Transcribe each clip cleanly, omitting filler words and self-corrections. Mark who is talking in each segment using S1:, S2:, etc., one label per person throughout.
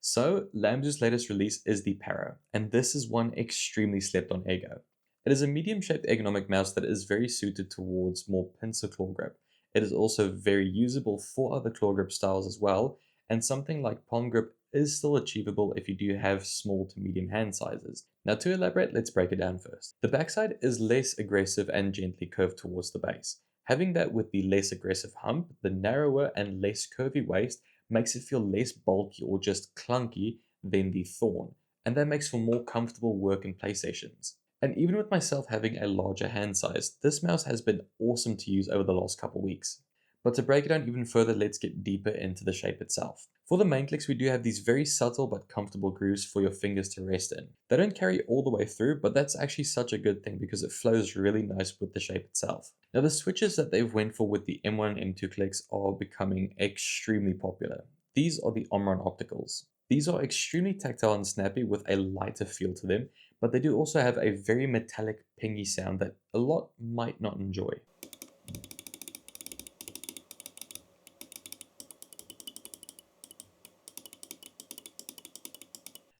S1: So, Lamzu's latest release is the PARO, and this is one extremely slept on ego. It is a medium-shaped ergonomic mouse that is very suited towards more pincer claw grip. It is also very usable for other claw grip styles as well, and something like palm grip is still achievable if you do have small to medium hand sizes. Now to elaborate, let's break it down first. The backside is less aggressive and gently curved towards the base. Having that with the less aggressive hump, the narrower and less curvy waist makes it feel less bulky or just clunky than the thorn, and that makes for more comfortable work and play sessions. And even with myself having a larger hand size, this mouse has been awesome to use over the last couple weeks. But to break it down even further, let's get deeper into the shape itself. For the main clicks, we do have these very subtle but comfortable grooves for your fingers to rest in. They don't carry all the way through, but that's actually such a good thing because it flows really nice with the shape itself. Now the switches that they've went for with the M1 and M2 clicks are becoming extremely popular. These are the Omron opticals. These are extremely tactile and snappy with a lighter feel to them, but they do also have a very metallic pingy sound that a lot might not enjoy.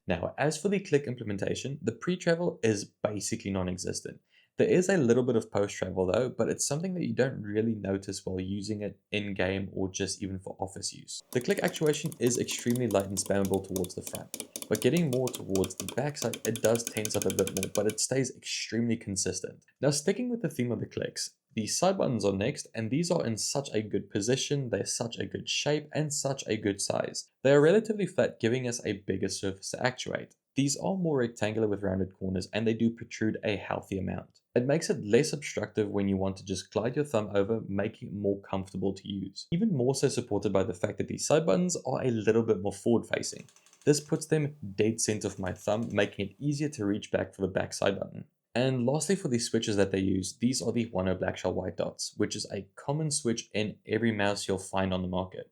S1: Now, as for the click implementation, the pre-travel is basically non-existent. There is a little bit of post-travel though, but it's something that you don't really notice while using it in-game or just even for office use. The click actuation is extremely light and spammable towards the front, but getting more towards the backside, it does tense up a bit more, but it stays extremely consistent. Now, sticking with the theme of the clicks, the side buttons are next, and these are in such a good position, they're such a good shape, and such a good size. They are relatively flat, giving us a bigger surface to actuate. These are more rectangular with rounded corners, and they do protrude a healthy amount. It makes it less obstructive when you want to just glide your thumb over, making it more comfortable to use. Even more so supported by the fact that these side buttons are a little bit more forward facing. This puts them dead center of my thumb, making it easier to reach back for the back side button. And lastly, for the switches that they use, these are the 1.0 Blackshell white dots, which is a common switch in every mouse you'll find on the market.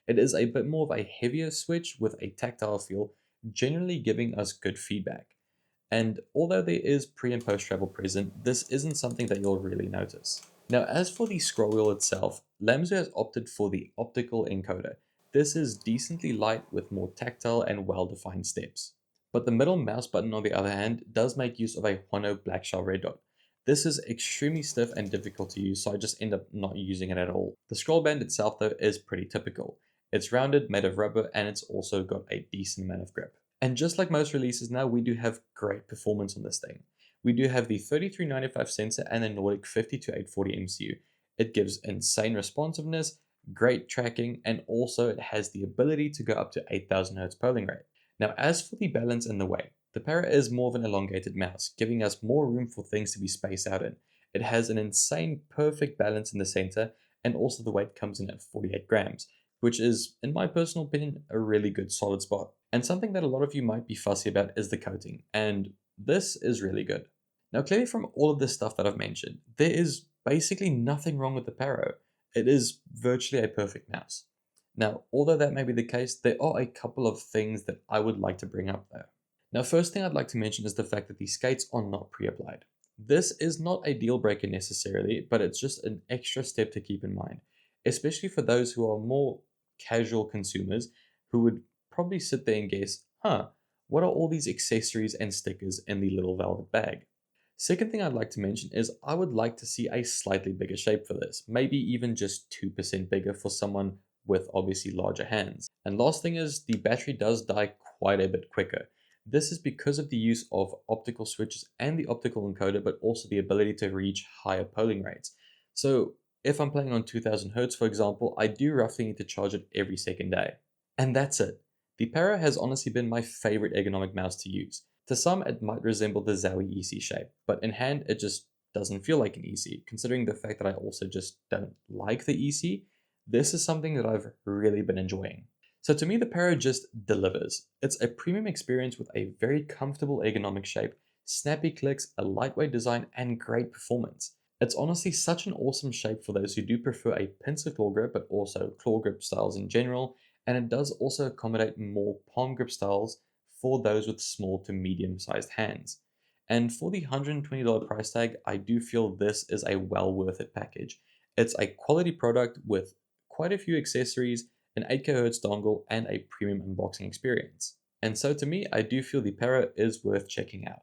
S1: It is a bit more of a heavier switch with a tactile feel, generally giving us good feedback. And although there is pre and post travel present, this isn't something that you'll really notice. Now, as for the scroll wheel itself, Lamzu has opted for the optical encoder. This is decently light with more tactile and well-defined steps. But the middle mouse button, on the other hand, does make use of a 1.0 Blackshell red dot. This is extremely stiff and difficult to use, so I just end up not using it at all. The scroll band itself, though, is pretty typical. It's rounded, made of rubber, and it's also got a decent amount of grip. And just like most releases now, we do have great performance on this thing. We do have the 3395 sensor and a Nordic 52840 MCU. It gives insane responsiveness, great tracking, and also it has the ability to go up to 8000 Hz polling rate. Now, as for the balance and the weight, the PARO is more of an elongated mouse, giving us more room for things to be spaced out in. It has an insane perfect balance in the center, and also the weight comes in at 48 grams, which is, in my personal opinion, a really good solid spot. And something that a lot of you might be fussy about is the coating, and this is really good. Now, clearly from all of this stuff that I've mentioned, there is basically nothing wrong with the PARO. It is virtually a perfect mouse. Now, although that may be the case, there are a couple of things that I would like to bring up there. Now, first thing I'd like to mention is the fact that these skates are not pre-applied. This is not a deal breaker necessarily, but it's just an extra step to keep in mind, especially for those who are more casual consumers who would probably sit there and guess, what are all these accessories and stickers in the little velvet bag? Second thing I'd like to mention is I would like to see a slightly bigger shape for this, maybe even just 2% bigger for someone with obviously larger hands. And last thing is the battery does die quite a bit quicker. This is because of the use of optical switches and the optical encoder, but also the ability to reach higher polling rates. So if I'm playing on 2000 Hz, for example, I do roughly need to charge it every second day. And that's it. The PARO has honestly been my favorite ergonomic mouse to use. To some, it might resemble the Zowie EC shape, but in hand, it just doesn't feel like an EC. Considering the fact that I also just don't like the EC, this is something that I've really been enjoying. So to me, the PARO just delivers. It's a premium experience with a very comfortable ergonomic shape, snappy clicks, a lightweight design, and great performance. It's honestly such an awesome shape for those who do prefer a pincer claw grip, but also claw grip styles in general, and it does also accommodate more palm grip styles for those with small to medium sized hands. And for the $120 price tag, I do feel this is a well worth it package. It's a quality product with quite a few accessories, an 8 kHz dongle, and a premium unboxing experience. And so to me, I do feel the PARO is worth checking out.